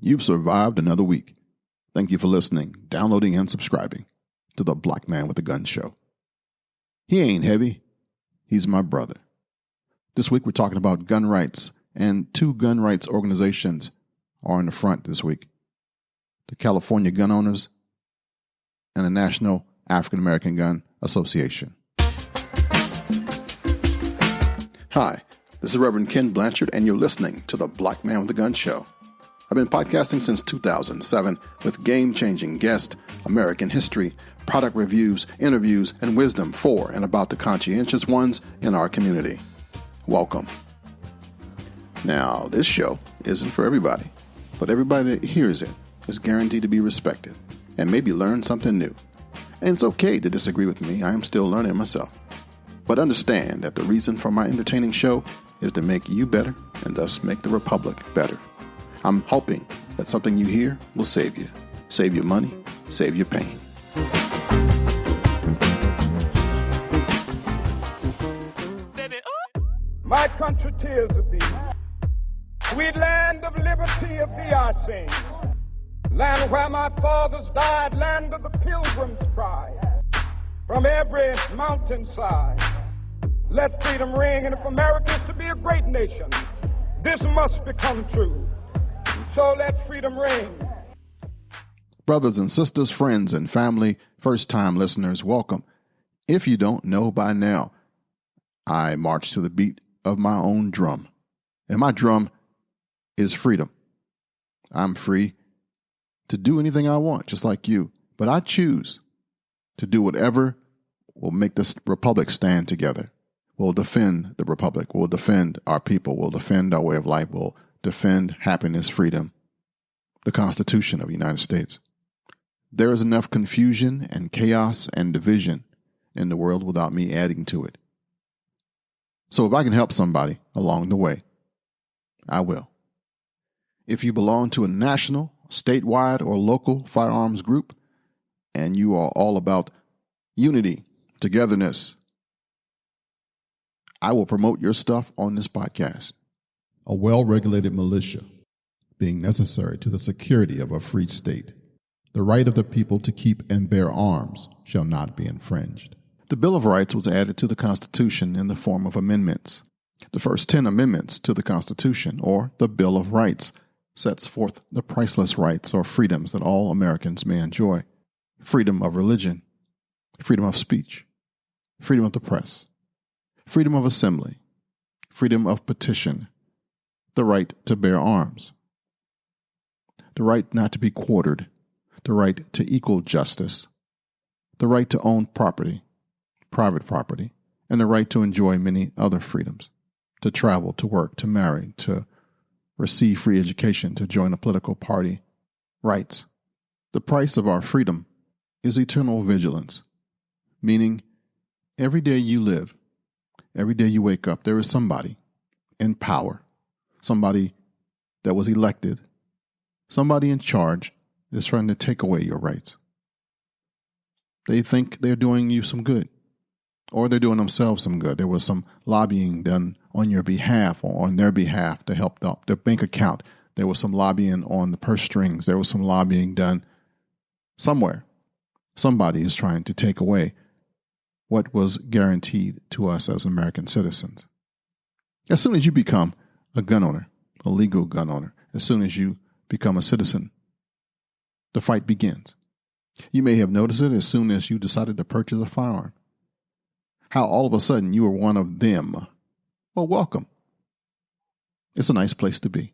You've survived another week. Thank you for listening, downloading, and subscribing to the Blackmanwithagun show. He ain't heavy. He's my brother. This week we're talking about gun rights, and two gun rights organizations are in the front this week. The California Gun Owners and the National African American Gun Association. Hi, this is Reverend Kenn Blanchard, and you're listening to the Black Man with a Gun show. I've been podcasting since 2007 with game-changing guests, American history, product reviews, interviews, and wisdom for and about the conscientious ones in our community. Welcome. Now, this show isn't for everybody, but everybody that hears it is guaranteed to be respected and maybe learn something new. And it's okay to disagree with me. I am still learning myself. But understand that the reason for my entertaining show is to make you better and thus make the Republic better. I'm hoping that something you hear will save you. Save your money, save your pain. My country tears of thee. Sweet land of liberty of thee I sing. Land where my fathers died, land of the pilgrim's pride. From every mountainside, let freedom ring. And if America is to be a great nation, this must become true. So let freedom ring. Brothers and sisters, friends and family, first-time listeners, welcome. If you don't know by now, I march to the beat of my own drum. And my drum is freedom. I'm free to do anything I want, just like you. But I choose to do whatever will make this republic stand together. We'll defend the republic. We'll defend our people. We'll defend our way of life. We'll defend happiness, freedom, the Constitution of the United States. There is enough confusion and chaos and division in the world without me adding to it. So if I can help somebody along the way, I will. If you belong to a national, statewide, or local firearms group, and you are all about unity, togetherness, I will promote your stuff on this podcast. A well-regulated militia being necessary to the security of a free state. The right of the people to keep and bear arms shall not be infringed. The Bill of Rights was added to the Constitution in the form of amendments. The first 10 amendments to the Constitution, or the Bill of Rights, sets forth the priceless rights or freedoms that all Americans may enjoy. Freedom of religion, freedom of speech, freedom of the press, freedom of assembly, freedom of petition, the right to bear arms, the right not to be quartered, the right to equal justice, the right to own property, private property, and the right to enjoy many other freedoms, to travel, to work, to marry, to receive free education, to join a political party. Rights. The price of our freedom is eternal vigilance, meaning every day you live, every day you wake up, there is somebody in power, somebody that was elected, somebody in charge that's trying to take away your rights. They think they're doing you some good, or they're doing themselves some good. There was some lobbying done on your behalf or on their behalf to help their bank account. There was some lobbying on the purse strings. There was some lobbying done somewhere. Somebody is trying to take away what was guaranteed to us as American citizens. As soon as you become a gun owner, a legal gun owner, as soon as you become a citizen, the fight begins. You may have noticed it as soon as you decided to purchase a firearm. How all of a sudden you are one of them. Well, welcome. It's a nice place to be.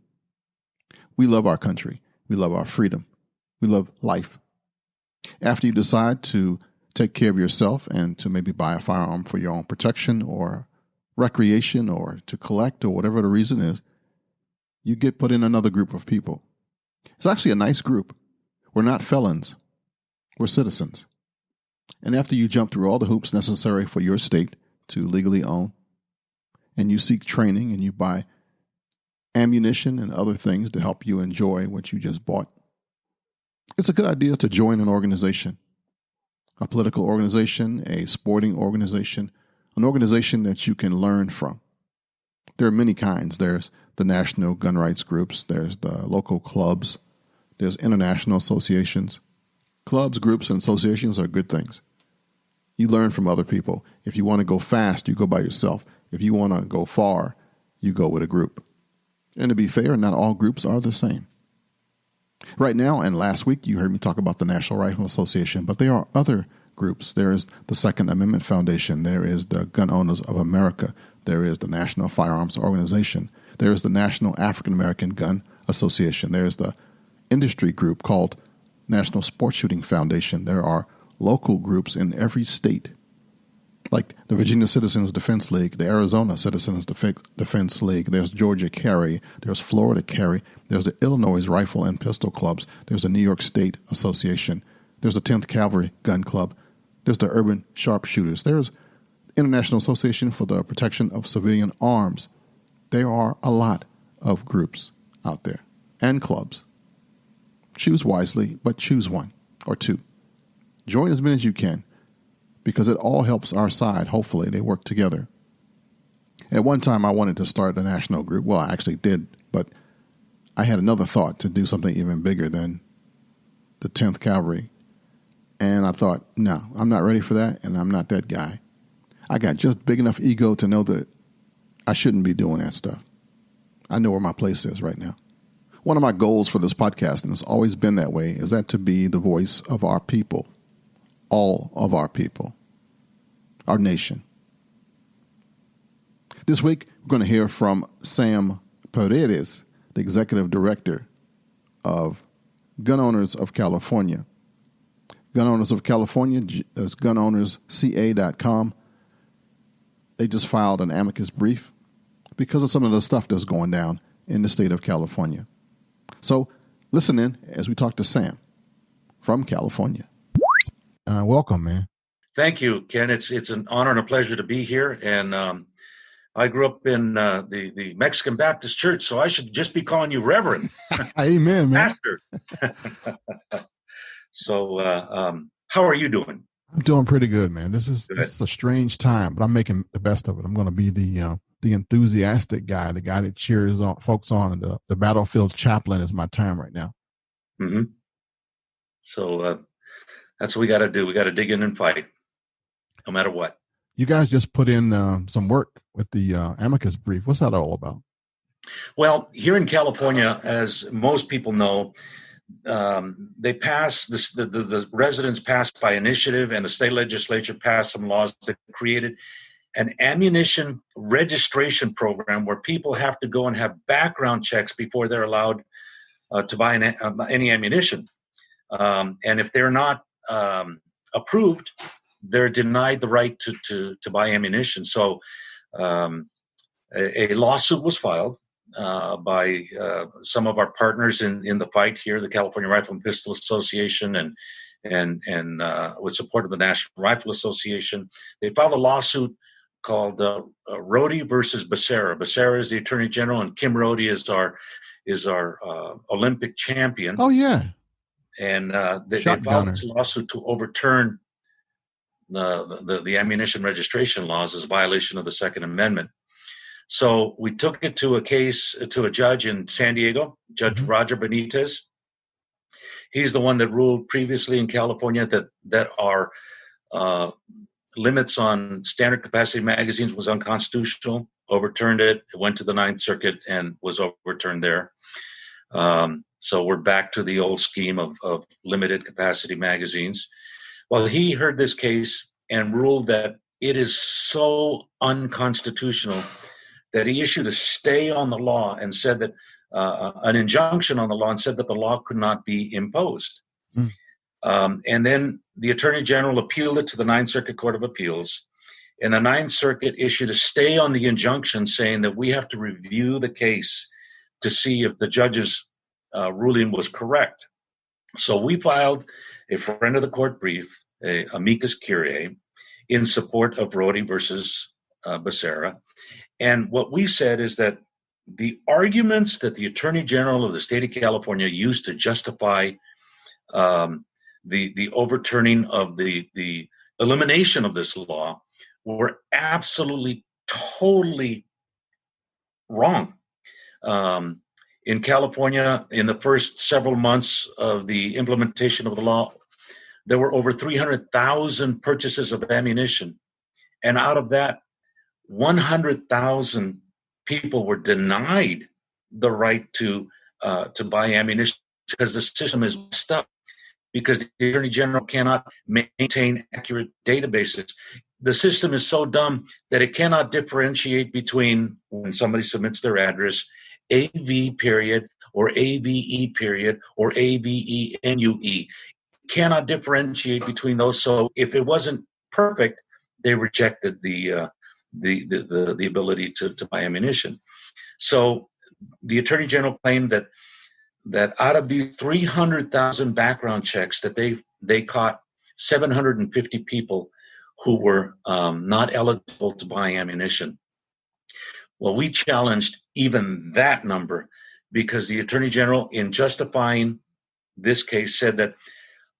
We love our country. We love our freedom. We love life. After you decide to take care of yourself and to maybe buy a firearm for your own protection or recreation or to collect or whatever the reason is, you get put in another group of people. It's actually a nice group. We're not felons. We're citizens. And after you jump through all the hoops necessary for your state to legally own, and you seek training and you buy ammunition and other things to help you enjoy what you just bought, it's a good idea to join an organization, a political organization, a sporting organization, an organization that you can learn from. There are many kinds. There's the national gun rights groups. There's the local clubs. There's international associations. Clubs, groups, and associations are good things. You learn from other people. If you want to go fast, you go by yourself. If you want to go far, you go with a group. And to be fair, not all groups are the same. Right now, and last week, you heard me talk about the National Rifle Association, but there are other groups. There is the Second Amendment Foundation. There is the Gun Owners of America. There is the National Firearms Organization. There is the National African American Gun Association. There is the industry group called National Sports Shooting Foundation. There are local groups in every state, like the Virginia Citizens Defense League, the Arizona Citizens Defense League. There's Georgia Carry. There's Florida Carry. There's the Illinois Rifle and Pistol Clubs. There's the New York State Association. There's the 10th Cavalry Gun Club. There's the Urban Sharpshooters. There's International Association for the Protection of Civilian Arms. There are a lot of groups out there and clubs. Choose wisely, but choose one or two. Join as many as you can, because it all helps our side. Hopefully, they work together. At one time, I wanted to start a national group. Well, I actually did, but I had another thought to do something even bigger than the 10th Cavalry. And I thought, no, I'm not ready for that, and I'm not that guy. I got just big enough ego to know that I shouldn't be doing that stuff. I know where my place is right now. One of my goals for this podcast, and it's always been that way, is that to be the voice of our people. All of our people, our nation. This week, we're going to hear from Sam Paredes, the executive director of Gun Owners of California. Gun Owners of California is gunownersca.com. They just filed an amicus brief because of some of the stuff that's going down in the state of California. So listen in as we talk to Sam from California. Welcome, man. Thank you, Ken. It's an honor and a pleasure to be here. And I grew up in the Mexican Baptist Church, so I should just be calling you Reverend. Amen, man. Pastor. So how are you doing? I'm doing pretty good, man. This is a strange time, but I'm making the best of it. I'm going to be the enthusiastic guy, the guy that cheers folks on, and the battlefield chaplain is my term right now. Mm-hmm. So that's what we got to do. We got to dig in and fight, no matter what. You guys just put in some work with the amicus brief. What's that all about? Well, here in California, as most people know, they passed the residents passed by initiative, and the state legislature passed some laws that created an ammunition registration program where people have to go and have background checks before they're allowed to buy any ammunition. And if they're not approved, they're denied the right to buy ammunition. So a lawsuit was filed by some of our partners in the fight here, the California Rifle and Pistol Association, and with support of the National Rifle Association. They filed a lawsuit called Rohde versus Becerra. Becerra is the Attorney General, and Kim Rohde is our Olympic champion. Oh yeah. And they filed this lawsuit to overturn the ammunition registration laws as a violation of the Second Amendment. So we took it to a judge in San Diego, Judge Roger Benitez. He's the one that ruled previously in California that our limits on standard capacity magazines was unconstitutional, overturned it. It went to the Ninth Circuit and was overturned there. So we're back to the old scheme of limited capacity magazines. Well, he heard this case and ruled that it is so unconstitutional that he issued a stay on the law and said that an injunction on the law and said that the law could not be imposed. And then the Attorney General appealed it to the Ninth Circuit Court of Appeals. And the Ninth Circuit issued a stay on the injunction saying that we have to review the case to see if the judge's ruling was correct. So we filed a friend of the court brief, a amicus curiae, in support of Rohde versus Becerra. And what we said is that the arguments that the Attorney General of the state of California used to justify the overturning of the elimination of this law were absolutely, totally wrong. In California, in the first several months of the implementation of the law, there were over 300,000 purchases of ammunition. And out of that, 100,000 people were denied the right to buy ammunition because the system is messed up, because the Attorney General cannot maintain accurate databases. The system is so dumb that it cannot differentiate between, when somebody submits their address, AV period or AVE period or AVENUE. It cannot differentiate between those. So if it wasn't perfect, they rejected the ability to buy ammunition. So the Attorney General claimed that out of these 300,000 background checks, that they caught 750 people who were not eligible to buy ammunition. Well, we challenged even that number because the Attorney General, in justifying this case, said that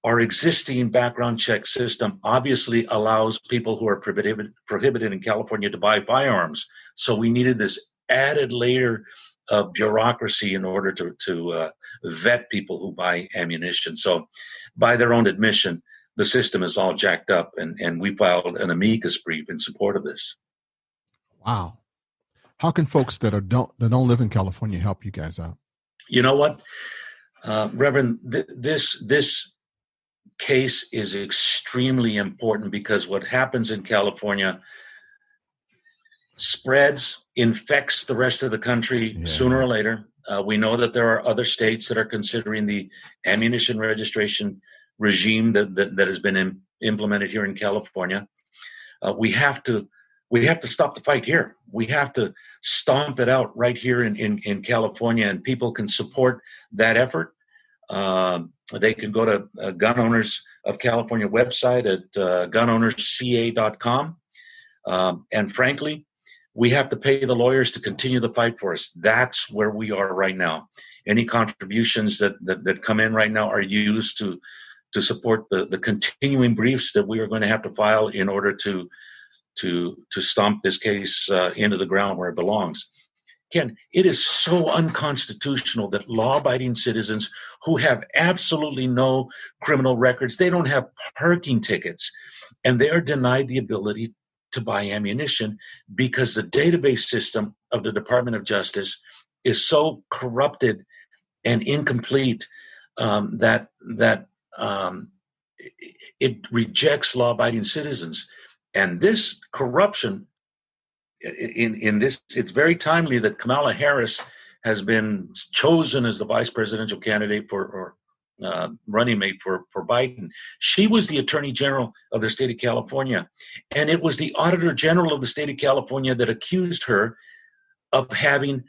our existing background check system obviously allows people who are prohibited in California to buy firearms. So we needed this added layer of bureaucracy in order to vet people who buy ammunition. So by their own admission, the system is all jacked up, and we filed an amicus brief in support of this. Wow. How can folks that don't live in California help you guys out? You know what, Reverend, this case is extremely important because what happens in California spreads, infects the rest of the country sooner or later. We know that there are other states that are considering the ammunition registration regime that has been implemented here in California. We have to stop the fight here. We have to stomp it out right here in California, and people can support that effort. They can go to Gun Owners of California website at gunownersca.com. And frankly, we have to pay the lawyers to continue the fight for us. That's where we are right now. Any contributions that come in right now are used to support the continuing briefs that we are going to have to file in order to stomp this case into the ground where it belongs. Ken, it is so unconstitutional that law-abiding citizens who have absolutely no criminal records, they don't have parking tickets, and they are denied the ability to buy ammunition because the database system of the Department of Justice is so corrupted and incomplete that it rejects law-abiding citizens. And this corruption in this, it's very timely that Kamala Harris has been chosen as the vice presidential candidate or running mate for Biden. She was the Attorney General of the state of California, and it was the Auditor General of the state of California that accused her of having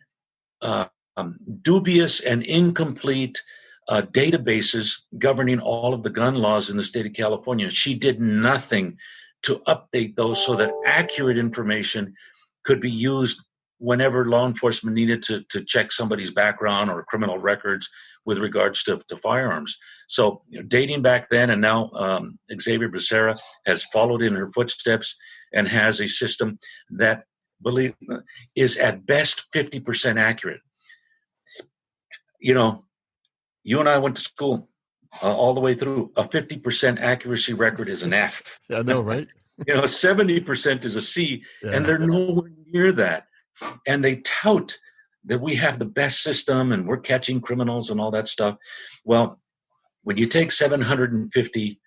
dubious and incomplete databases governing all of the gun laws in the state of California. She did nothing to update those so that accurate information could be used whenever law enforcement needed to check somebody's background or criminal records with regards to firearms. So dating back then and now, Xavier Becerra has followed in her footsteps and has a system that is at best 50% accurate. You know, you and I went to school all the way through. A 50% accuracy record is an F. I know, right? 70% is a C, and they're nowhere near that. And they tout that we have the best system and we're catching criminals and all that stuff. Well, when you take 750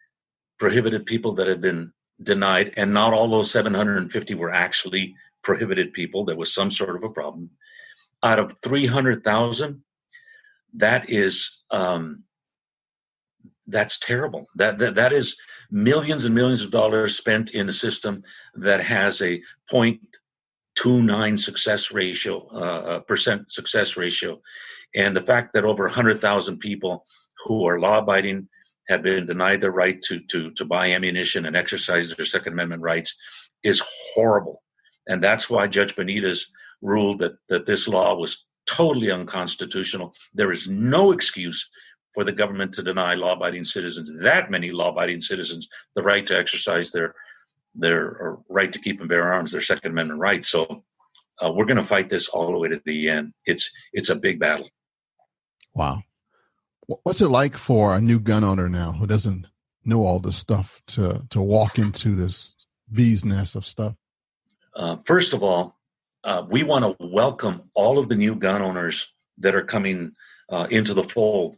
prohibited people that have been denied, and not all those 750 were actually prohibited people, there was some sort of a problem. Out of 300,000, that is that's terrible. That is millions and millions of dollars spent in a system that has a 0.29 success ratio, percent success ratio. And the fact that over 100,000 people who are law-abiding have been denied their right to buy ammunition and exercise their Second Amendment rights is horrible. And that's why Judge Benitez ruled that this law was totally unconstitutional. There is no excuse for the government to deny law-abiding citizens, that many law-abiding citizens, the right to exercise their right to keep and bear arms, their Second Amendment rights. So we're going to fight this all the way to the end. It's a big battle. Wow. What's it like for a new gun owner now who doesn't know all this stuff to walk into this bee's nest of stuff? First of all, we want to welcome all of the new gun owners that are coming into the fold.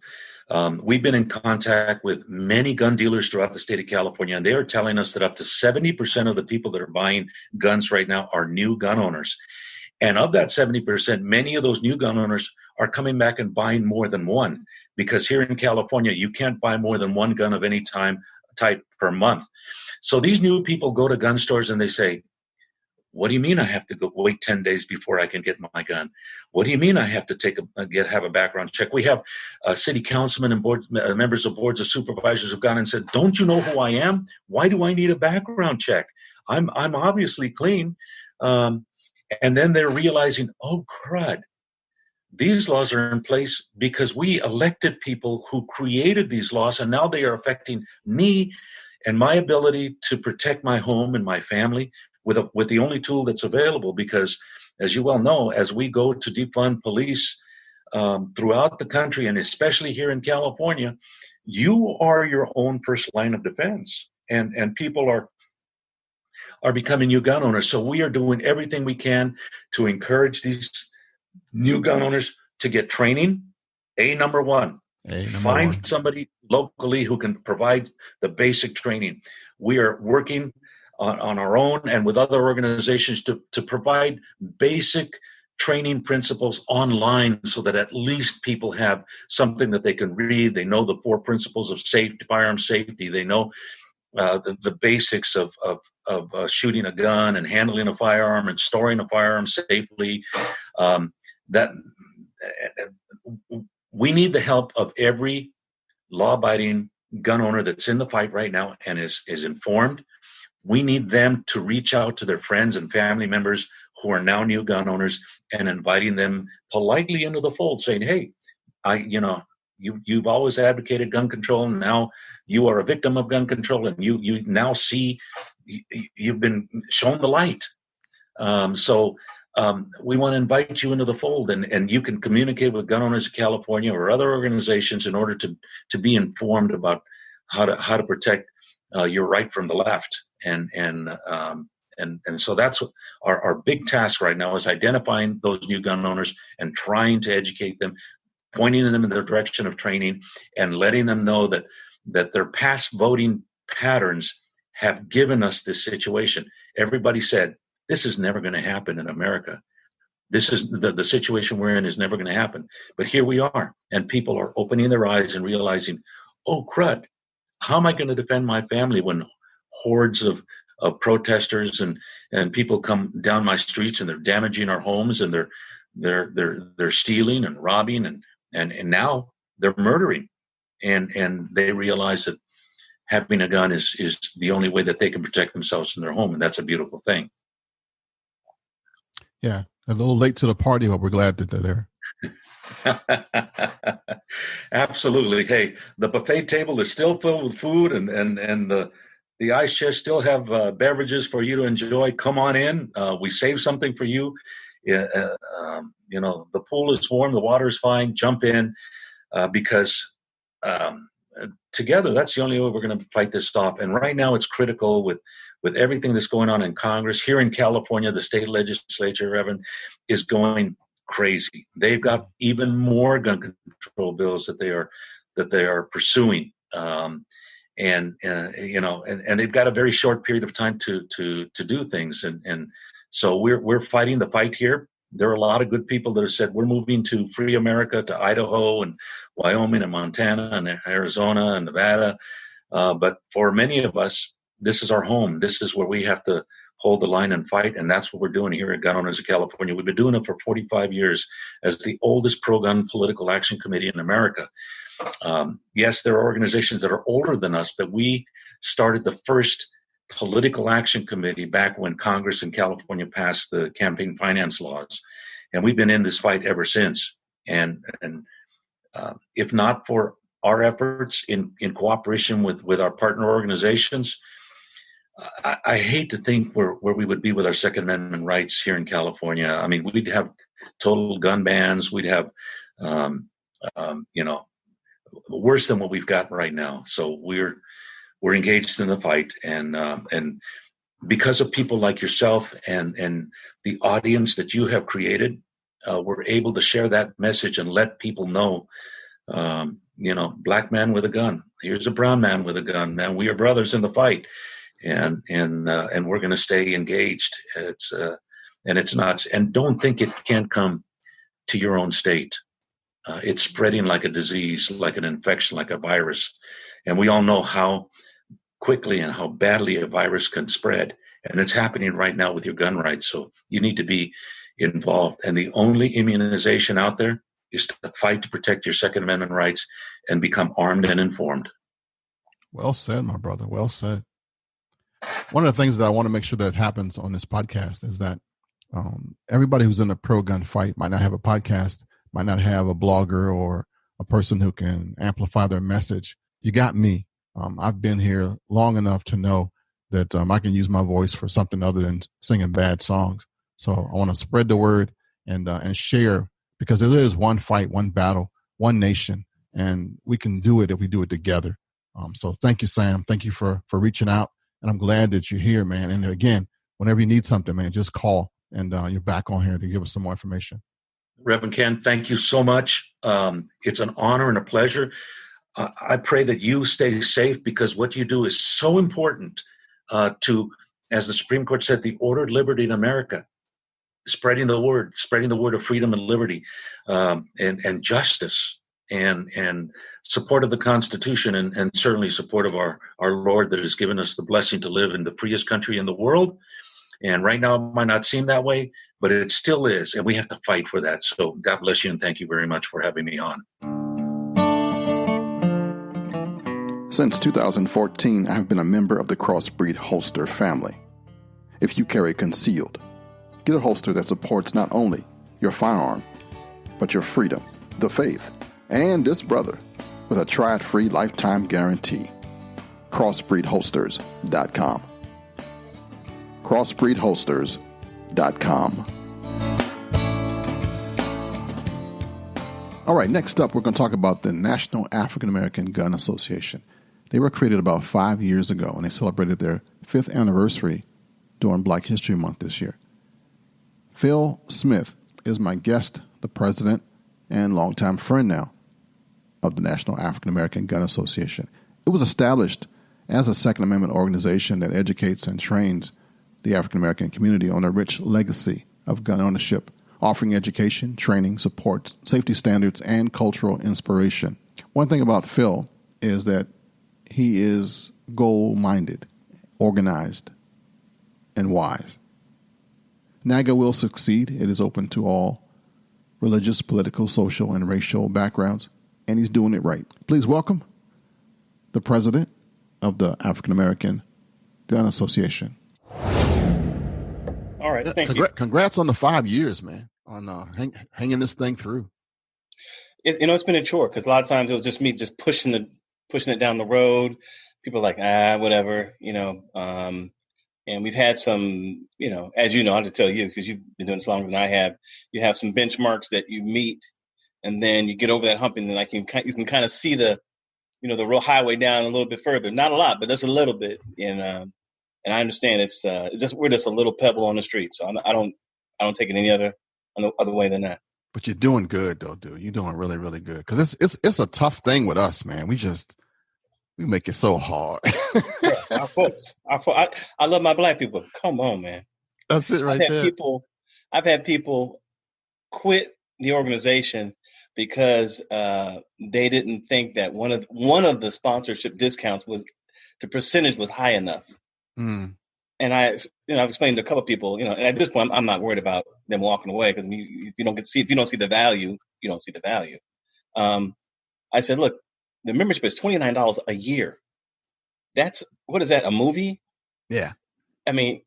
We've been in contact with many gun dealers throughout the state of California, and they are telling us that up to 70% of the people that are buying guns right now are new gun owners. And of that 70%, many of those new gun owners are coming back and buying more than one, because here in California, you can't buy more than one gun of any type per month. So these new people go to gun stores and they say, what do you mean I have to go wait 10 days before I can get my gun? What do you mean I have to have a background check? We have city councilmen and members of boards of supervisors who've gone and said, don't you know who I am? Why do I need a background check? I'm obviously clean. And then they're realizing, oh, crud, these laws are in place because we elected people who created these laws, and now they are affecting me and my ability to protect my home and my family with the only tool that's available. Because, as you well know, as we go to defund police throughout the country, and especially here in California, you are your own first line of defense, and people are becoming new gun owners. So we are doing everything we can to encourage these new gun owners to get training. Number one, find somebody locally who can provide the basic training. We are working on our own and with other organizations to provide basic training principles online, so that at least people have something that they can read. They know the 4 principles of safety, firearm safety. They know the basics of shooting a gun and handling a firearm and storing a firearm safely. That we need the help of every law-abiding gun owner that's in the fight right now and is informed. We need them to reach out to their friends and family members who are now new gun owners and inviting them politely into the fold, saying, "Hey, you've always advocated gun control, and now you are a victim of gun control, and you now see you've been shown the light. So we want to invite you into the fold, and you can communicate with Gun Owners of California or other organizations in order to be informed about how to protect your right from the left." And so that's what our big task right now is, identifying those new gun owners and trying to educate them, pointing them in the direction of training, and letting them know that their past voting patterns have given us this situation. Everybody said, this is never going to happen in America. This is the situation we're in is never going to happen. But here we are, and people are opening their eyes and realizing, oh, crud, how am I going to defend my family when hordes of protesters and people come down my streets and they're damaging our homes, and they're stealing and robbing and now they're murdering, and they realize that having a gun is the only way that they can protect themselves in their home, and that's a beautiful thing. Yeah, a little late to the party, but we're glad that they're there. Absolutely. Hey, the buffet table is still filled with food, and the ice chest still have beverages for you to enjoy. Come on in. We saved something for you. The pool is warm, the water is fine. Jump in, because together, that's the only way we're going to fight this off. And right now, it's critical with everything that's going on in Congress. Here in California, the state legislature, Evan, is going crazy. They've got even more gun control bills that they are pursuing, and they've got a very short period of time to do things, and so we're fighting the fight here. There are a lot of good people that have said we're moving to free America, to Idaho and Wyoming and Montana and Arizona and Nevada, but for many of us, this is our home. This is where we have to hold the line and fight, and that's what we're doing here at Gun Owners of California. We've been doing it for 45 years as the oldest pro-gun political action committee in America. Yes, there are organizations that are older than us, but we started the first political action committee back when Congress in California passed the campaign finance laws, and we've been in this fight ever since. And if not for our efforts in cooperation with our partner organizations, I hate to think where we would be with our Second Amendment rights here in California. I mean, we'd have total gun bans. We'd have Worse than what we've got right now. So we're engaged in the fight, and because of people like yourself and the audience that you have created, we're able to share that message and let people know, black man with a gun. Here's a brown man with a gun, man. We are brothers in the fight, and we're going to stay engaged. It's not, and don't think it can't come to your own state. It's spreading like a disease, like an infection, like a virus. And we all know how quickly and how badly a virus can spread. And it's happening right now with your gun rights. So you need to be involved. And the only immunization out there is to fight to protect your Second Amendment rights and become armed and informed. Well said, my brother. Well said. One of the things that I want to make sure that happens on this podcast is that everybody who's in the pro-gun fight might not have a podcast, might not have a blogger or a person who can amplify their message. You got me. I've been here long enough to know that I can use my voice for something other than singing bad songs. So I want to spread the word and share, because there is one fight, one battle, one nation, and we can do it if we do it together. So thank you, Sam. Thank you for reaching out, and I'm glad that you're here, man. And again, whenever you need something, man, just call, and you're back on here to give us some more information. Reverend Kenn, thank you so much. It's an honor and a pleasure. I pray that you stay safe, because what you do is so important to, as the Supreme Court said, the ordered liberty in America, spreading the word of freedom and liberty, and justice, and support of the Constitution, and certainly support of our Lord that has given us the blessing to live in the freest country in the world. And right now it might not seem that way, but it still is, and we have to fight for that. So God bless you, and thank you very much for having me on. Since 2014, I have been a member of the Crossbreed Holster family. If you carry concealed, get a holster that supports not only your firearm, but your freedom, the faith, and this brother with a try-it-free lifetime guarantee. Crossbreedholsters.com. Crossbreedholsters.com. All right, next up, we're going to talk about the National African American Gun Association. They were created about 5 years ago, and they celebrated their 5th anniversary during Black History Month this year. Phil Smith is my guest, the president and longtime friend now of the National African American Gun Association. It was established as a Second Amendment organization that educates and trains the African American community on a rich legacy of gun ownership, offering education, training, support, safety standards, and cultural inspiration. One thing about Phil is that he is goal-minded, organized, and wise. NAGA will succeed. It is open to all religious, political, social, and racial backgrounds, and he's doing it right. Please welcome the president of the African American Gun Association. All right, thank you. Congrats on the 5 years, man, on hanging this thing through. It's been a chore, because a lot of times it was just me just pushing it down the road. People are like, whatever, and we've had some, as you know, I have to tell you, because you've been doing this longer than I have, you have some benchmarks that you meet, and then you get over that hump, and then you can kind of see the real highway down a little bit further. Not a lot, but just a little bit. And I understand it's just, we're just a little pebble on the street. So I don't take it any other way than that. But you're doing good though, dude. You're doing really, really good. Because it's a tough thing with us, man. We make it so hard. Yeah, our folks. I love my Black people. Come on, man. That's it right there. I've had people quit the organization because they didn't think that one of the sponsorship discounts the percentage was high enough. Mm. And I've explained to a couple of people, and at this point I'm not worried about them walking away, because if you don't see the value, you don't see the value. I said, look, the membership is $29 a year. What is that? A movie? Yeah. I mean,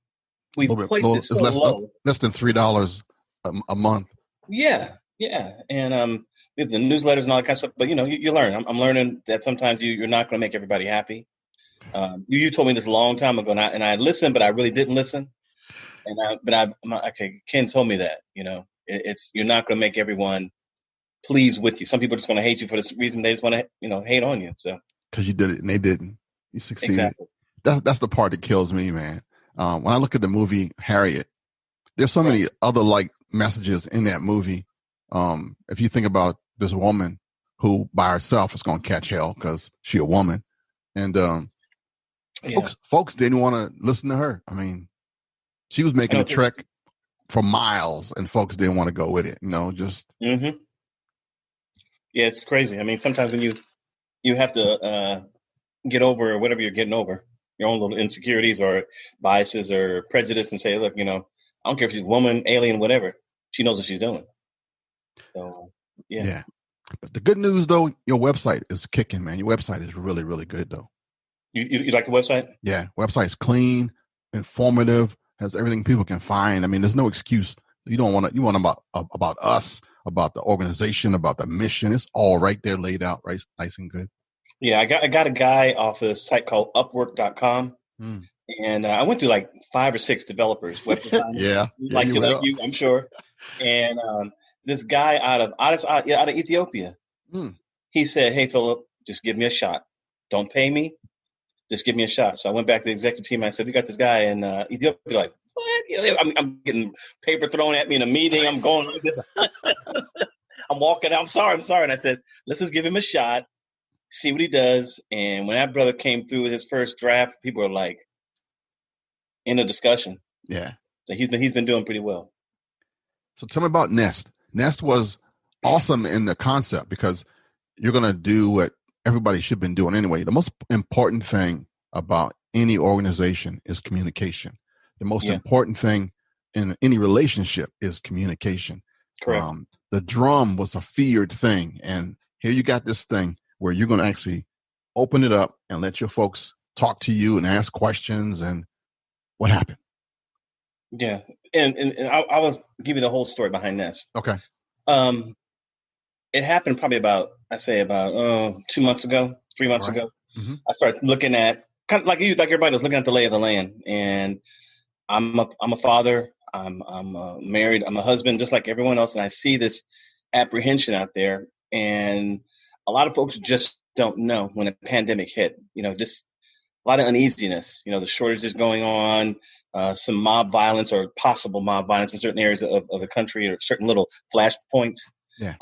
we placed it so low. Less than $3 a month. Yeah. Yeah. And the newsletters and all that kind of stuff. But you learn. I'm learning that sometimes you're not going to make everybody happy. You told me this a long time ago, and I listened, but I really didn't listen. Ken told me that, you're not going to make everyone pleased with you. Some people are just going to hate you for this reason. They just want to, hate on you. So because you did it and they didn't. You succeeded. Exactly. That's the part that kills me, man. When I look at the movie Harriet, there's so many other like messages in that movie. If you think about this woman who by herself is going to catch hell because she's a woman, and folks didn't want to listen to her. I mean, she was making a trek for miles, and folks didn't want to go with it. Just. Mm-hmm. Yeah, it's crazy. I mean, sometimes when you have to get over whatever you're getting over, your own little insecurities or biases or prejudice, and say, look, I don't care if she's a woman, alien, whatever. She knows what she's doing. So, yeah. Yeah. But the good news, though, your website is kicking, man. Your website is really, really good, though. You like the website? Yeah. Website's clean, informative, has everything people can find. I mean, there's no excuse. You want about us, about the organization, about the mission. It's all right there laid out, right? Nice and good. Yeah. I got a guy off a site called Upwork.com. And I went through like 5 or 6 developers, web designers, yeah, like you, I'm sure. And this guy out of Ethiopia, he said, "Hey, Phillip, just give me a shot. Don't pay me, just give me a shot." So I went back to the executive team and I said, "We got this guy in Ethiopia." Like, what? I'm getting paper thrown at me in a meeting. I'm going like this. I'm walking out. I'm sorry. And I said, "Let's just give him a shot, see what he does." And when that brother came through with his first draft, people were like, in a discussion. Yeah. So he's been doing pretty well. So tell me about Nest. Nest was awesome in the concept because you're going to do what everybody should have been doing anyway. The most important thing about any organization is communication. The most important thing in any relationship is communication. Correct. The drum was a feared thing. And here you got this thing where you're going to actually open it up and let your folks talk to you and ask questions. And what happened? Yeah. And I was giving the whole story behind Nest. Okay. It happened probably about 2 months ago, 3 months ago. Mm-hmm. I started looking at kind of like everybody was looking at the lay of the land. And I'm a father. I'm married. I'm a husband, just like everyone else. And I see this apprehension out there. And a lot of folks just don't know when a pandemic hit. Just a lot of uneasiness. The shortages going on, some mob violence or possible mob violence in certain areas of the country, or certain little flashpoints. Yeah.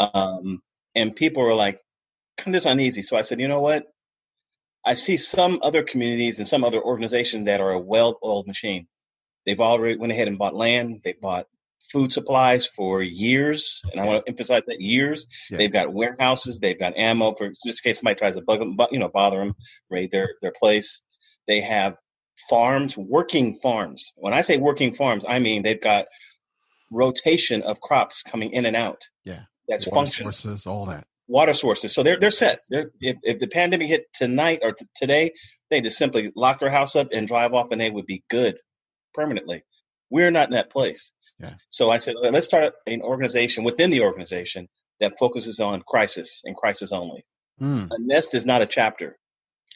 And people were like, kind of just uneasy. So I said, you know what? I see some other communities and some other organizations that are a well-oiled machine. They've already went ahead and bought land. They bought food supplies for years. And I want to emphasize that years. Yeah. They've got warehouses. They've got ammo for just in case somebody tries to bother them, raid their place. They have farms, working farms. When I say working farms, I mean they've got rotation of crops coming in and out. Yeah. That's water functional. Sources, all that. Water sources. So they're set. If the pandemic hit tonight or today, they just simply lock their house up and drive off and they would be good permanently. We're not in that place. Yeah. So I said, let's start an organization within the organization that focuses on crisis and crisis only. A nest is not a chapter.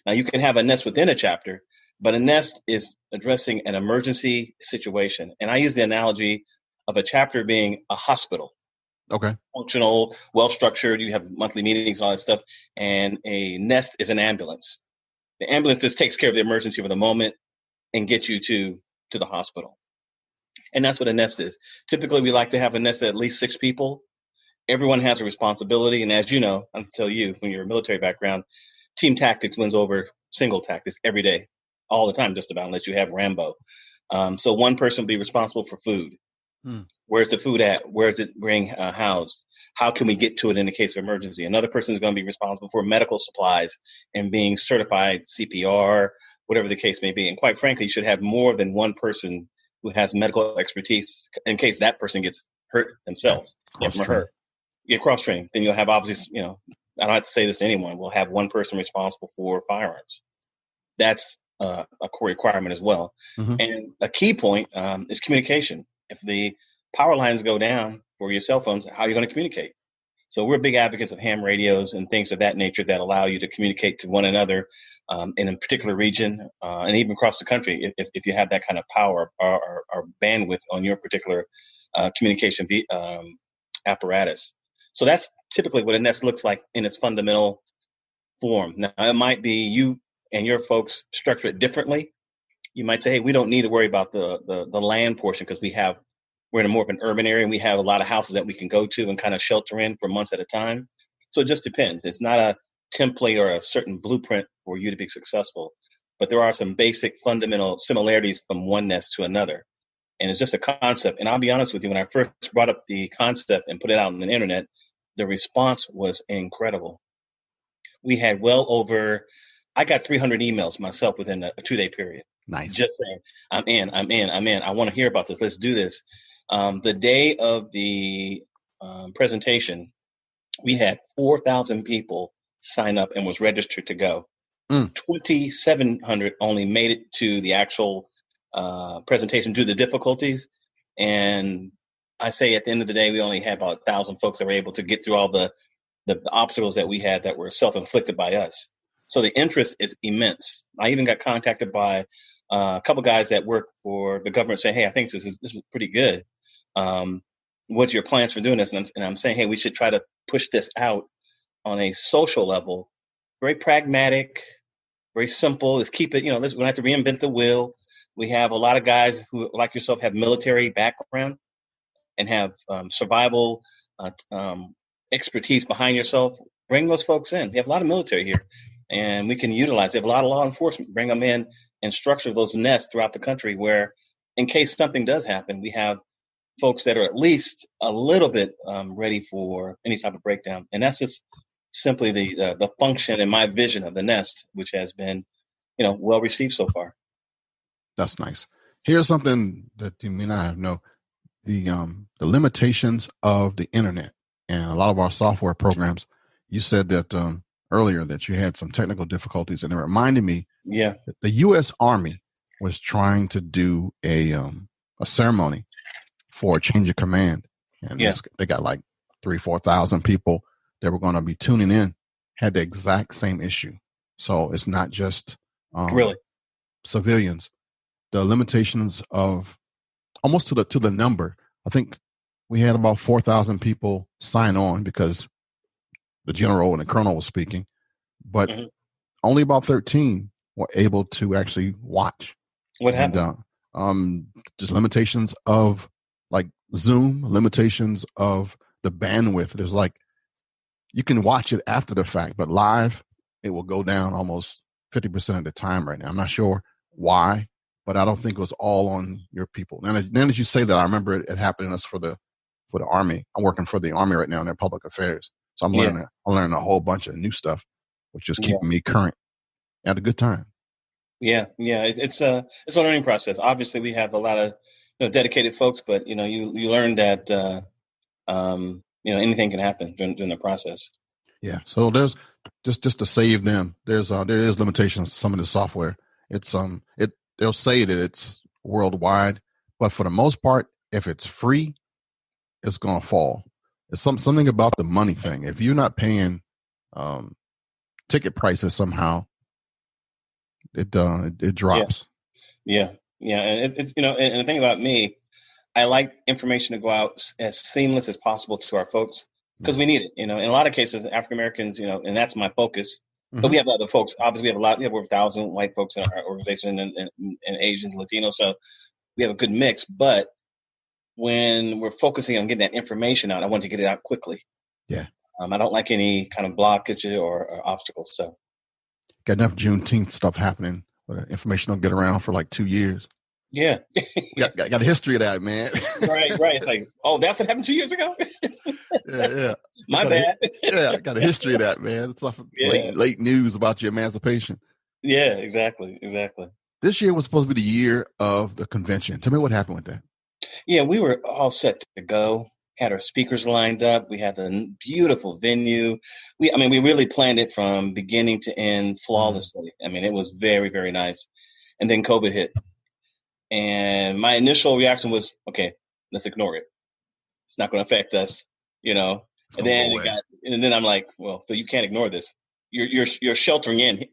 Now you can have a nest within a chapter, but a nest is addressing an emergency situation. And I use the analogy of a chapter being a hospital. Okay. Functional, well-structured. You have monthly meetings and all that stuff. And a nest is an ambulance. The ambulance just takes care of the emergency for the moment and gets you to the hospital. And that's what a nest is. Typically, we like to have a nest of at least 6 people. Everyone has a responsibility. And as you know, I'll tell you from your military background, team tactics wins over single tactics every day, all the time, just about, unless you have Rambo. So one person will be responsible for food. Where's the food at? Where's it being housed? How can we get to it in the case of emergency? Another person is going to be responsible for medical supplies and being certified CPR, whatever the case may be. And quite frankly, you should have more than one person who has medical expertise in case that person gets hurt themselves. Yeah, cross-training. Then you'll have, obviously, I don't have to say this to anyone, we'll have one person responsible for firearms. That's a core requirement as well. And a key point is communication. If the power lines go down for your cell phones, how are you going to communicate? So we're big advocates of ham radios and things of that nature that allow you to communicate to one another in a particular region and even across the country if you have that kind of power or bandwidth on your particular communication apparatus. So that's typically what a nest looks like in its fundamental form. Now, it might be you and your folks structure it differently. You might say, hey, we don't need to worry about the land portion because we're in a more of an urban area and we have a lot of houses that we can go to and kind of shelter in for months at a time. So it just depends. It's not a template or a certain blueprint for you to be successful, but there are some basic fundamental similarities from one nest to another. And it's just a concept. And I'll be honest with you, when I first brought up the concept and put it out on the internet, the response was incredible. We had I got 300 emails myself within a 2-day period. Nice. Just saying, I'm in. I want to hear about this. Let's do this. The day of the presentation, we had 4,000 people sign up and was registered to go. 2,700 only made it to the actual presentation due to the difficulties. And I say at the end of the day, we only had about 1,000 folks that were able to get through all the obstacles that we had that were self-inflicted by us. So the interest is immense. I even got contacted by a couple guys that work for the government saying, hey, I think this is pretty good. What's your plans for doing this? And I'm saying, hey, we should try to push this out on a social level. Very pragmatic, very simple. Let's keep it, we don't have to reinvent the wheel. We have a lot of guys who, like yourself, have military background and have survival expertise behind yourself. Bring those folks in. We have a lot of military here, and we can utilize. We have a lot of law enforcement. Bring them in and structure those nests throughout the country where, in case something does happen, we have folks that are at least a little bit ready for any type of breakdown. And that's just simply the function and my vision of the nest, which has been, well received so far. That's nice. Here's something that you may not know: the limitations of the internet and a lot of our software programs. You said that earlier that you had some technical difficulties, and it reminded me. Yeah. That the U.S. Army was trying to do a ceremony for a change of command, and they got like 3,000-4,000 people that were going to be tuning in. Had the exact same issue. So it's not just really civilians. The limitations of almost to the number. I think we had about 4,000 people sign on because the general and the colonel was speaking, but only about 13 were able to actually watch. What happened? Just limitations of like Zoom, limitations of the bandwidth. There's like, you can watch it after the fact, but live, it will go down almost 50% of the time right now. I'm not sure why, but I don't think it was all on your people. Now that you say that, I remember it happened to us for the Army. I'm working for the Army right now in their public affairs. So I'm learning a whole bunch of new stuff, which is keeping me current. I had a good time. Yeah. It's a learning process. Obviously, we have a lot of dedicated folks, but you learn that anything can happen during the process. Yeah. So there's just to save them. There is limitations to some of the software. It's they'll say that it's worldwide, but for the most part, if it's free, it's gonna fall. It's something about the money thing. If you're not paying ticket prices somehow, it drops. Yeah. And it's and the thing about me, I like information to go out as seamless as possible to our folks because we need it. In a lot of cases, African Americans, and that's my focus. But we have other folks. Obviously, we have over 1,000 white folks in our organization and Asians, Latinos. So we have a good mix. But when we're focusing on getting that information out, I want to get it out quickly. Yeah. I don't like any kind of blockage or obstacles. So got enough Juneteenth stuff happening, but information don't get around for like 2 years. Yeah. got a history of that, man. Right. It's like, oh, that's what happened 2 years ago? Yeah. My bad. I got a history of that, man. It's like late news about your emancipation. Yeah, exactly. This year was supposed to be the year of the convention. Tell me what happened with that. Yeah, we were all set to go. Had our speakers lined up. We had a beautiful venue. We really planned it from beginning to end flawlessly. It was very, very nice. And then COVID hit. And my initial reaction was, okay, let's ignore it. It's not going to affect us, And then I'm like, well, so you can't ignore this. You're sheltering in,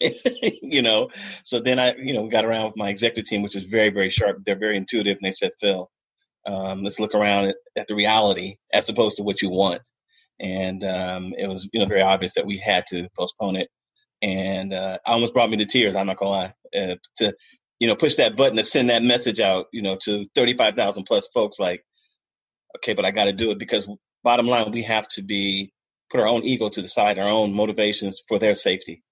So then I, got around with my executive team, which is very, very sharp. They're very intuitive, and they said, Phil, let's look around at the reality as opposed to what you want. And it was, very obvious that we had to postpone it. And almost brought me to tears. I'm not gonna lie, to push that button to send that message out, to 35,000 plus folks. Like, okay, but I got to do it because bottom line, we have to put our own ego to the side, our own motivations for their safety.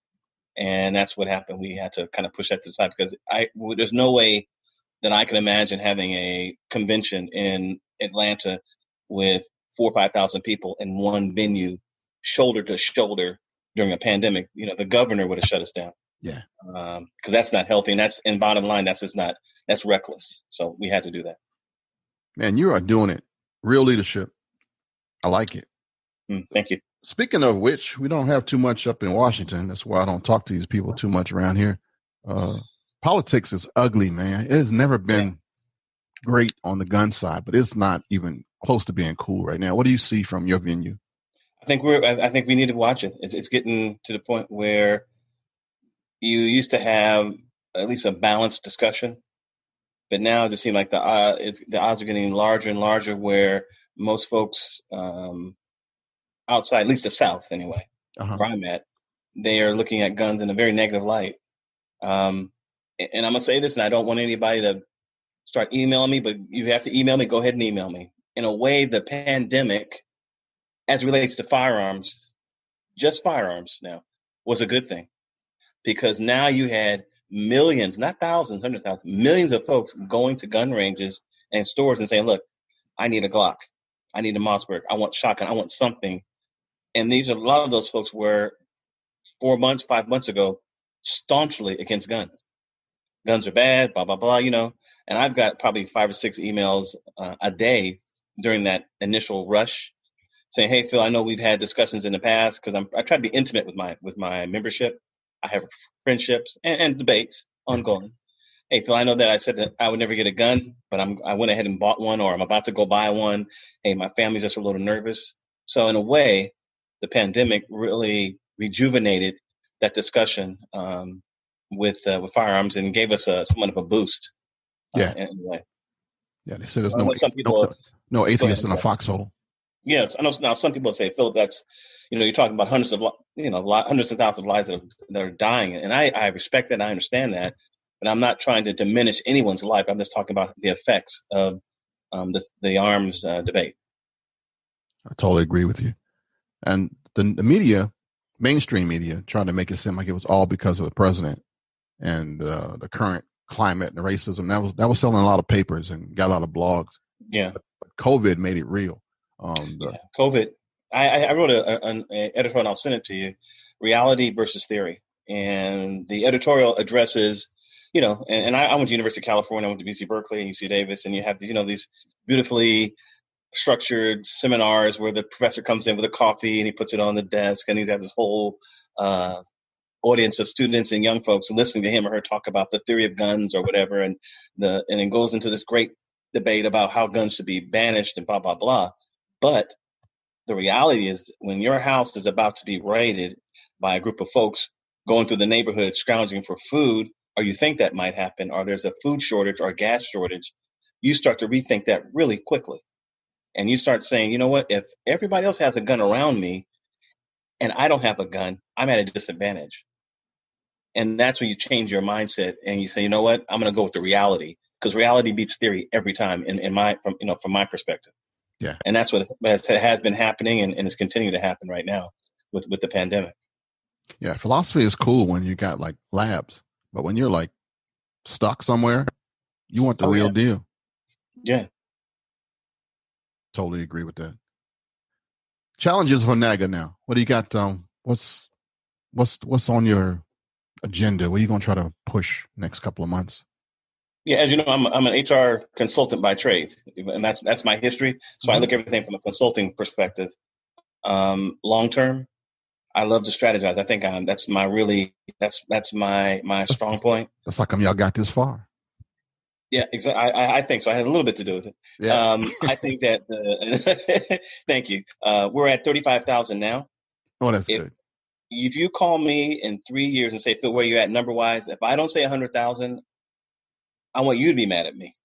And that's what happened. We had to kind of push that to the side because there's no way that I can imagine having a convention in Atlanta with 4,000 or 5,000 people in one venue, shoulder to shoulder during a pandemic. The governor would have shut us down. Yeah. Because that's not healthy. And bottom line, that's reckless. So we had to do that. Man, you are doing it. Real leadership. I like it. Thank you. Speaking of which, we don't have too much up in Washington. That's why I don't talk to these people too much around here. Politics is ugly, man. It has never been great on the gun side, but it's not even close to being cool right now. What do you see from your venue? I think we need to watch it. It's getting to the point where you used to have at least a balanced discussion, but now it just seems like the odds are getting larger and larger. Where most folks outside, at least the South anyway, where I'm at, they are looking at guns in a very negative light. And I'm gonna say this, and I don't want anybody to start emailing me, but you have to email me. Go ahead and email me. In a way, the pandemic, as it relates to firearms, just firearms now, was a good thing. Because now you had millions, not thousands, hundreds of thousands, millions of folks going to gun ranges and stores and saying, look, I need a Glock. I need a Mossberg. I want shotgun. I want something. And a lot of those folks were 4 months, 5 months ago, staunchly against guns. Guns are bad, blah, blah, blah, And I've got probably 5 or 6 emails a day during that initial rush saying, hey, Phil, I know we've had discussions in the past because I try to be intimate with my membership. I have friendships and debates ongoing. Hey, Phil, I know that I said that I would never get a gun, but I went ahead and bought one, or I'm about to go buy one. Hey, my family's just a little nervous. So in a way, the pandemic really rejuvenated that discussion with firearms and gave us somewhat of a boost. In a way. Yeah, they say there's no atheist in a foxhole. Yes, I know. Now some people say, Philip, that's you're talking about hundreds of thousands of lives that are dying, and I respect that, and I understand that, but I'm not trying to diminish anyone's life. I'm just talking about the effects of the arms debate. I totally agree with you. And the media, mainstream media, tried to make it seem like it was all because of the president and the current climate and the racism. That was selling a lot of papers and got a lot of blogs. Yeah, but COVID made it real. COVID. I wrote an editorial, and I'll send it to you. Reality versus theory, and the editorial addresses, and I went to University of California, I went to UC Berkeley and UC Davis, and you have these beautifully structured seminars where the professor comes in with a coffee and he puts it on the desk, and he's got this whole audience of students and young folks listening to him or her talk about the theory of guns or whatever, and it goes into this great debate about how guns should be banished and blah blah blah. But the reality is, when your house is about to be raided by a group of folks going through the neighborhood scrounging for food, or you think that might happen, or there's a food shortage or a gas shortage, you start to rethink that really quickly. And you start saying, you know what, if everybody else has a gun around me and I don't have a gun, I'm at a disadvantage. And that's when you change your mindset and you say, you know what, I'm going to go with the reality, because reality beats theory every time from my perspective. Yeah. And that's what has been happening and is continuing to happen right now with the pandemic. Yeah. Philosophy is cool when you got like labs, but when you're like stuck somewhere, you want the real deal. Yeah. Totally agree with that. Challenges for NAGA now. What do you got? What's on your agenda? What are you going to try to push next couple of months? Yeah, as you know, I'm an HR consultant by trade, and that's my history. So I look at everything from a consulting perspective. Long term, I love to strategize. I think that's my strong point. That's how come y'all got this far. Yeah, exactly. I think so. I had a little bit to do with it. Yeah. I think that. Thank you. We're at 35,000 now. Oh, that's good. If you call me in 3 years and say, Phil, where you at number wise? If I don't say 100,000. I want you to be mad at me.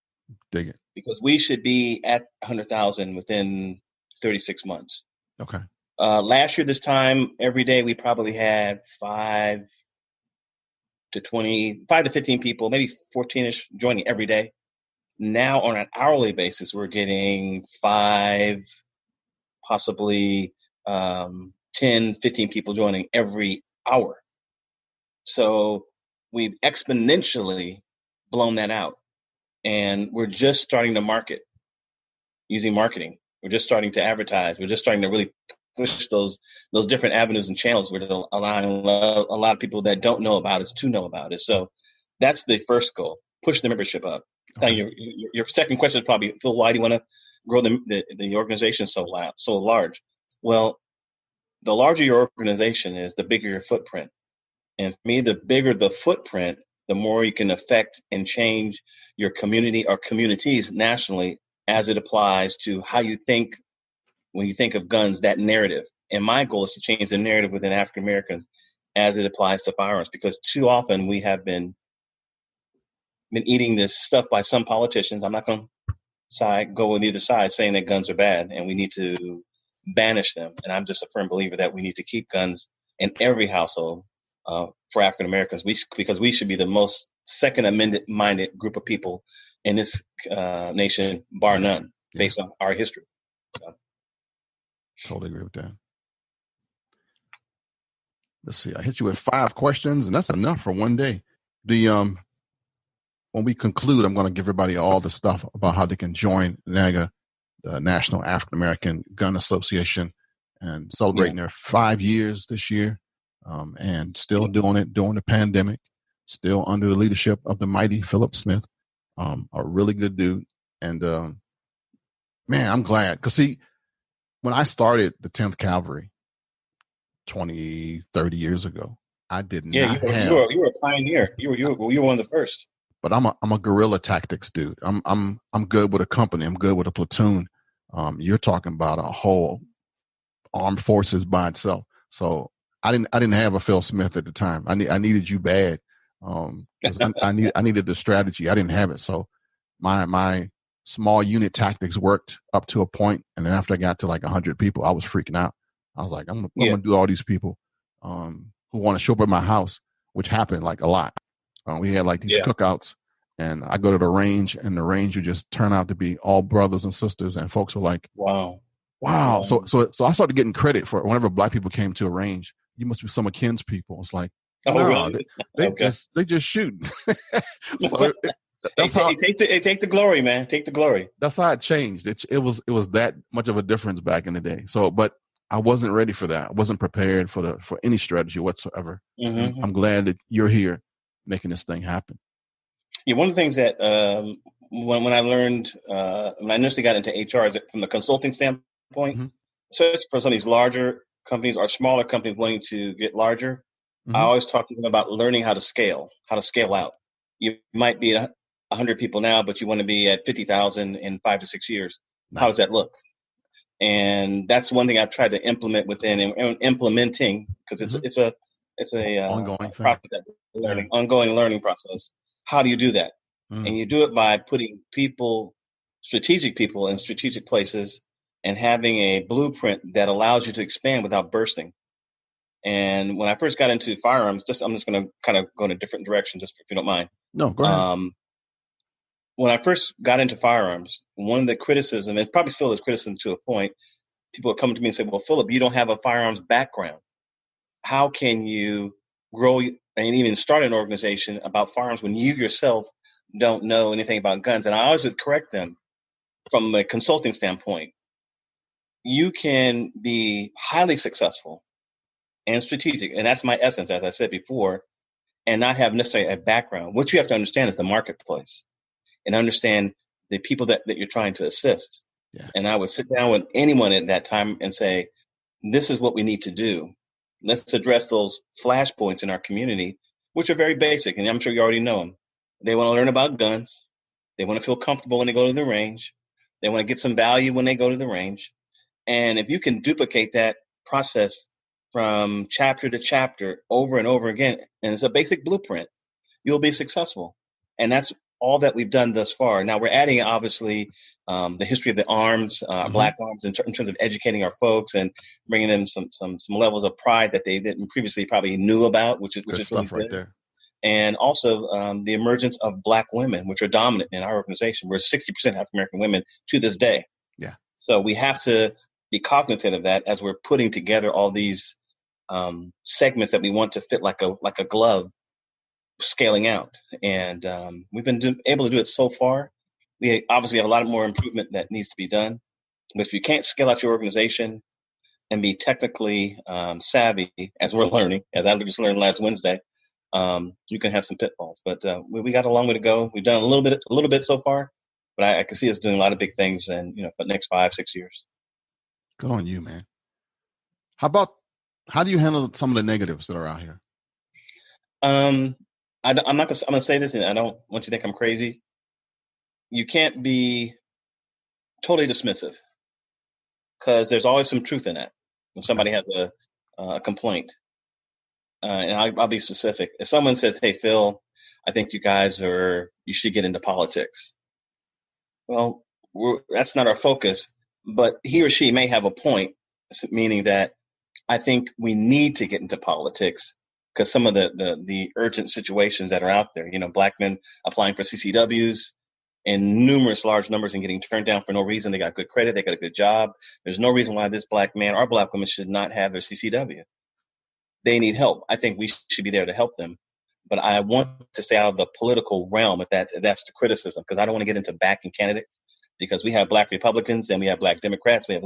Dig it. Because we should be at 100,000 within 36 months. Okay. Last year, this time, every day, we probably had 5 to 15 people, maybe 14-ish joining every day. Now, on an hourly basis, we're getting 5, possibly 10, 15 people joining every hour. So we've exponentially blown that out. And we're just starting to market using marketing. We're just starting to advertise. We're just starting to really push those different avenues and channels, which are allowing a lot of people that don't know about us to know about it. So that's the first goal: push the membership up. Okay. Now, your second question is probably, Phil, why do you want to grow the organization so large? Well, the larger your organization is, the bigger your footprint. And for me, the bigger the footprint, the more you can affect and change your community or communities nationally as it applies to how you think when you think of guns, that narrative. And my goal is to change the narrative within African Americans as it applies to firearms, because too often we have been eating this stuff by some politicians. I'm not going to go with either side saying that guns are bad and we need to banish them. And I'm just a firm believer that we need to keep guns in every household for African Americans, because we should be the most Second Amendment-minded group of people in this nation, bar none, based on our history. Totally agree with that. Let's see. I hit you with 5 questions, and that's enough for one day. When we conclude, I'm going to give everybody all the stuff about how they can join NAGA, the National African American Gun Association, and celebrating their 5 years this year, and still doing it during the pandemic, still under the leadership of the mighty Phillip Smith, a really good dude. And man, I'm glad, because see, when I started the 10th Cavalry 20, 30 years ago, I did not have. You were a pioneer. You were one of the first. But I'm a guerrilla tactics dude. I'm good with a company. I'm good with a platoon. You're talking about a whole armed forces by itself. So I didn't have a Phil Smith at the time. I needed you bad. I needed the strategy. I didn't have it. So my small unit tactics worked up to a point, and then after I got to like 100 people, I was freaking out. I was like, I'm gonna do all these people who want to show up at my house, which happened like a lot. We had like these cookouts, and I go to the range, and the range would just turn out to be all brothers and sisters, and folks were like, "Wow." So I started getting credit for whenever Black people came to a range. You must be some of Kenn's people. It's like, really? they just shoot. So that's how take the glory, man. Take the glory. That's how it changed. It was that much of a difference back in the day. So, but I wasn't ready for that. I wasn't prepared for any strategy whatsoever. Mm-hmm. I'm glad that you're here making this thing happen. Yeah, one of the things that when I learned when I initially got into HR, is that from the consulting standpoint, especially for some of these larger companies or smaller companies wanting to get larger, I always talk to them about learning how to scale out. You might be at 100 people now, but you want to be at 50,000 in 5 to 6 years. Nice. How does that look? And that's one thing I've tried to implement within and implementing, because it's a ongoing process, ongoing learning process. How do you do that? And you do it by putting strategic people in strategic places, and having a blueprint that allows you to expand without bursting. And when I first got into firearms, I'm just going to kind of go in a different direction, just if you don't mind. No, go ahead. When I first got into firearms, one of the criticism, and probably still is criticism to a point, people would come to me and say, well, Phillip, you don't have a firearms background. How can you grow and even start an organization about firearms when you yourself don't know anything about guns? And I always would correct them from a consulting standpoint. You can be highly successful and strategic, and that's my essence, as I said before, and not have necessarily a background. What you have to understand is the marketplace and understand the people that you're trying to assist. Yeah. And I would sit down with anyone at that time and say, this is what we need to do. Let's address those flashpoints in our community, which are very basic, and I'm sure you already know them. They want to learn about guns. They want to feel comfortable when they go to the range. They want to get some value when they go to the range. And if you can duplicate that process from chapter to chapter over and over again, and it's a basic blueprint, you'll be successful. And that's all that we've done thus far. Now we're adding, obviously, the history of the arms, Black arms, in terms of educating our folks and bringing them some levels of pride that they didn't previously probably knew about, which is stuff really right good. there. And also the emergence of Black women, which are dominant in our organization. We're 60% African American women to this day. Yeah. So we have to be cognizant of that as we're putting together all these segments that we want to fit like a glove, scaling out. And we've been able to do it so far. We obviously have a lot more improvement that needs to be done. But if you can't scale out your organization and be technically savvy, as we're learning, as I just learned last Wednesday, you can have some pitfalls. But we got a long way to go. We've done a little bit so far, but I can see us doing a lot of big things, and for the next 5-6 years. Good on you, man. How do you handle some of the negatives that are out here? I'm gonna say this, and I don't want you to think I'm crazy. You can't be totally dismissive, because there's always some truth in that. When somebody has a complaint, and I'll be specific. If someone says, "Hey, Phil, I think you should get into politics," well, that's not our focus. But he or she may have a point, meaning that I think we need to get into politics because some of the urgent situations that are out there. Black men applying for CCWs in numerous large numbers and getting turned down for no reason. They got good credit. They got a good job. There's no reason why this Black man or Black woman should not have their CCW. They need help. I think we should be there to help them. But I want to stay out of the political realm if that's the criticism, because I don't want to get into backing candidates, because we have Black Republicans and we have Black Democrats. We have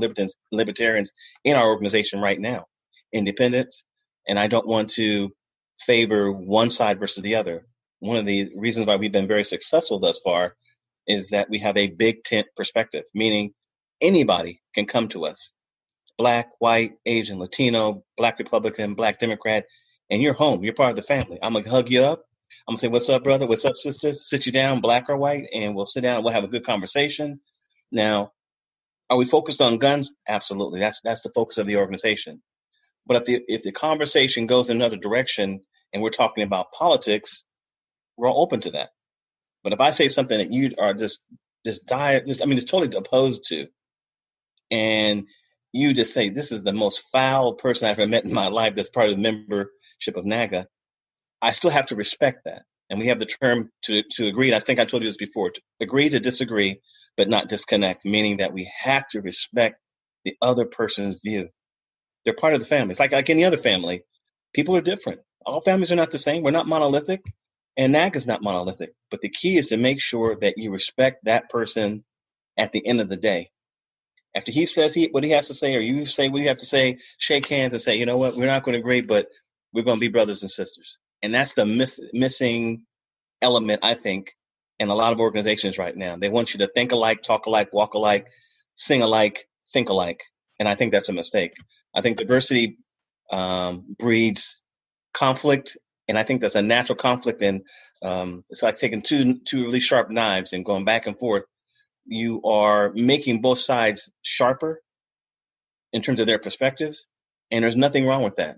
libertarians in our organization right now, independents. And I don't want to favor one side versus the other. One of the reasons why we've been very successful thus far is that we have a big tent perspective, meaning anybody can come to us. Black, white, Asian, Latino, Black Republican, Black Democrat, and you're home. You're part of the family. I'm going to hug you up. I'm going to say, "What's up, brother? What's up, sister?" Sit you down, Black or white, and we'll sit down. We'll have a good conversation. Now, are we focused on guns? Absolutely. That's the focus of the organization. But if the conversation goes in another direction and we're talking about politics, we're all open to that. But if I say something that you are just totally opposed to, and you just say, "This is the most foul person I've ever met in my life that's part of the membership of NAGA," I still have to respect that. And we have the term to agree. And I think I told you this before, to agree to disagree, but not disconnect, meaning that we have to respect the other person's view. They're part of the family. It's like any other family. People are different. All families are not the same. We're not monolithic, and NAGA is not monolithic. But the key is to make sure that you respect that person at the end of the day. After he says what he has to say, or you say what you have to say, shake hands and say, "You know what, we're not going to agree, but we're going to be brothers and sisters." And that's the missing element, I think, in a lot of organizations right now. They want you to think alike, talk alike, walk alike, sing alike, think alike. And I think that's a mistake. I think diversity breeds conflict, and I think that's a natural conflict. And it's like taking two really sharp knives and going back and forth. You are making both sides sharper in terms of their perspectives, and there's nothing wrong with that.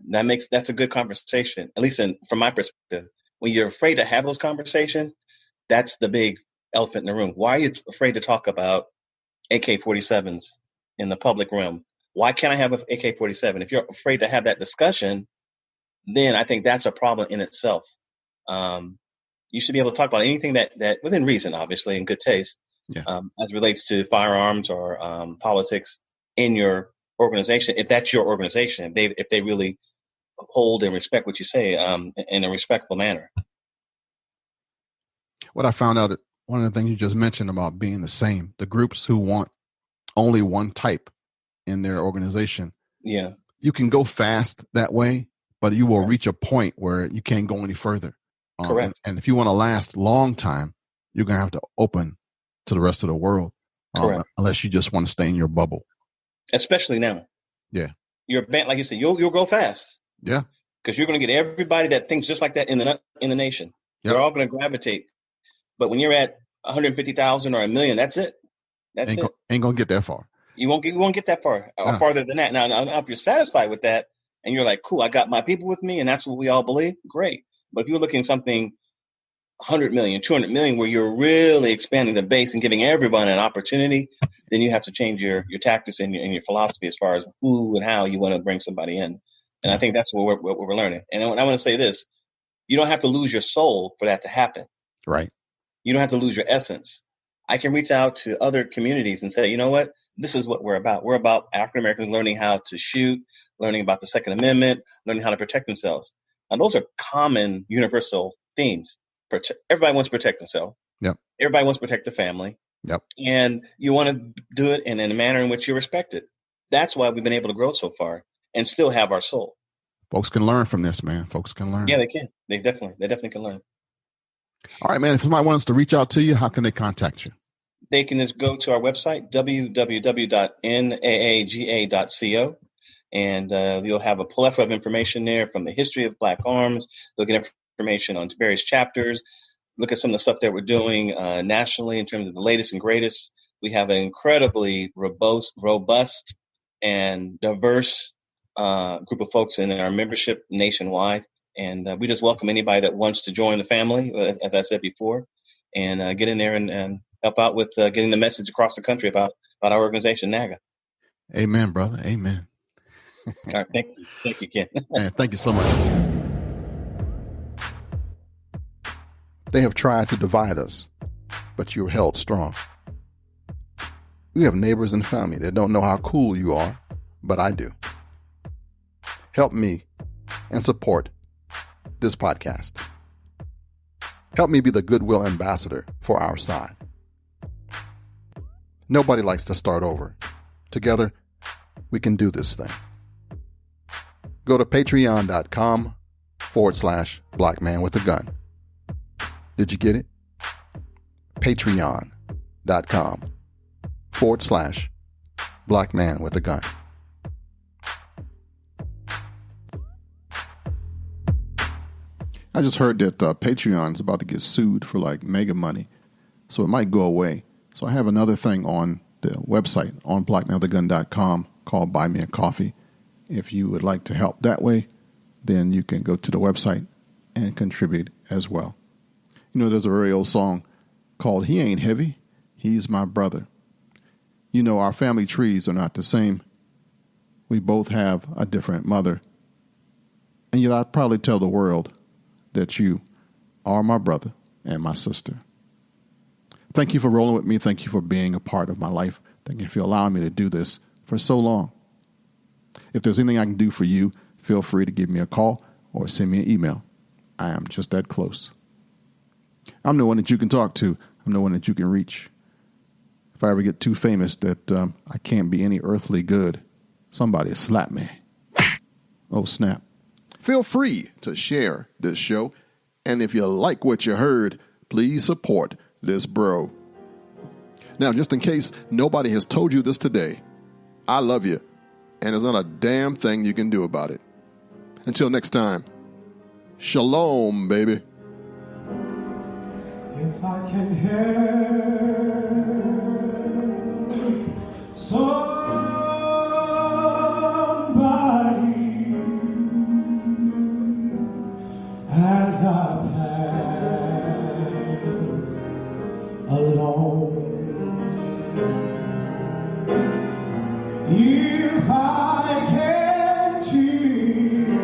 That's a good conversation, at least from my perspective. When you're afraid to have those conversations, that's the big elephant in the room. Why are you afraid to talk about AK-47s in the public realm? Why can't I have an AK-47? If you're afraid to have that discussion, then I think that's a problem in itself. You should be able to talk about anything that within reason, obviously, in good taste, as relates to firearms or politics in your organization. If that's your organization, if they really hold and respect what you say in a respectful manner. What I found out, one of the things you just mentioned about being the same, the groups who want only one type in their organization. Yeah. You can go fast that way, but you will reach a point where you can't go any further. Correct. And if you want to last long time, you're going to have to open to the rest of the world. Unless you just want to stay in your bubble. Especially now. Yeah. You're like you said, you'll go fast. Yeah. Because you're going to get everybody that thinks just like that in the nation. Yep. They're all going to gravitate. But when you're at 150,000 or 1 million, that's it. Ain't going to get that far. You won't get that far or farther than that. Now, if you're satisfied with that and you're like, cool, I got my people with me and that's what we all believe, great. But if you're looking at something 100 million, 200 million, where you're really expanding the base and giving everyone an opportunity, then you have to change your tactics and your philosophy as far as who and how you want to bring somebody in. And I think that's what we're learning. And I want to say this, you don't have to lose your soul for that to happen. Right. You don't have to lose your essence. I can reach out to other communities and say, you know what, this is what we're about. We're about African Americans learning how to shoot, learning about the Second Amendment, learning how to protect themselves. And those are common universal themes. Everybody wants to protect themselves. Yep. Everybody wants to protect their family. Yep. And you want to do it in a manner in which you're respected. That's why we've been able to grow so far and still have our soul. Folks can learn from this, man. Folks can learn. Yeah, they can. They definitely can learn. All right, man. If somebody wants to reach out to you, how can they contact you? They can just go to our website, www.naaga.co. And you'll have a plethora of information there from the history of Black Arms. They'll get information on various chapters. Look at some of the stuff that we're doing nationally in terms of the latest and greatest. We have an incredibly robust and diverse group of folks in our membership nationwide. And we just welcome anybody that wants to join the family, as I said before, and get in there and help out with getting the message across the country about our organization, NAGA. Amen, brother. Amen. All right, thank you. Thank you, Ken. Man, thank you so much. They have tried to divide us, but you're held strong. We have neighbors and family that don't know how cool you are, but I do. Help me and support this podcast. Help me be the goodwill ambassador for our side. Nobody likes to start over. Together, we can do this thing. Go to patreon.com/blackmanwithagun. Did you get it? patreon.com/blackmanwithagun. I just heard that Patreon is about to get sued for like mega money, so it might go away. So I have another thing on the website on blackmanwithagun.com called Buy Me a Coffee. If you would like to help that way, then you can go to the website and contribute as well. You know, there's a very old song called He Ain't Heavy, He's My Brother. You know, our family trees are not the same. We both have a different mother. And yet I'd probably tell the world that you are my brother and my sister. Thank you for rolling with me. Thank you for being a part of my life. Thank you for allowing me to do this for so long. If there's anything I can do for you, feel free to give me a call or send me an email. I am just that close. I'm the one that you can talk to. I'm the one that you can reach. If I ever get too famous that I can't be any earthly good, somebody slap me. Oh, snap. Feel free to share this show. And if you like what you heard, please support this bro. Now, just in case nobody has told you this today, I love you. And there's not a damn thing you can do about it. Until next time, shalom, baby. If I can help somebody as I pass along, if I can cheer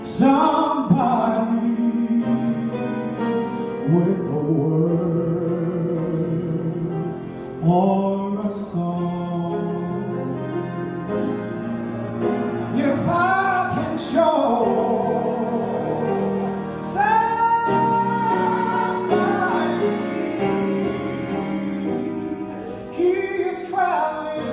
somebody with a word or a song, if I can show somebody he is traveling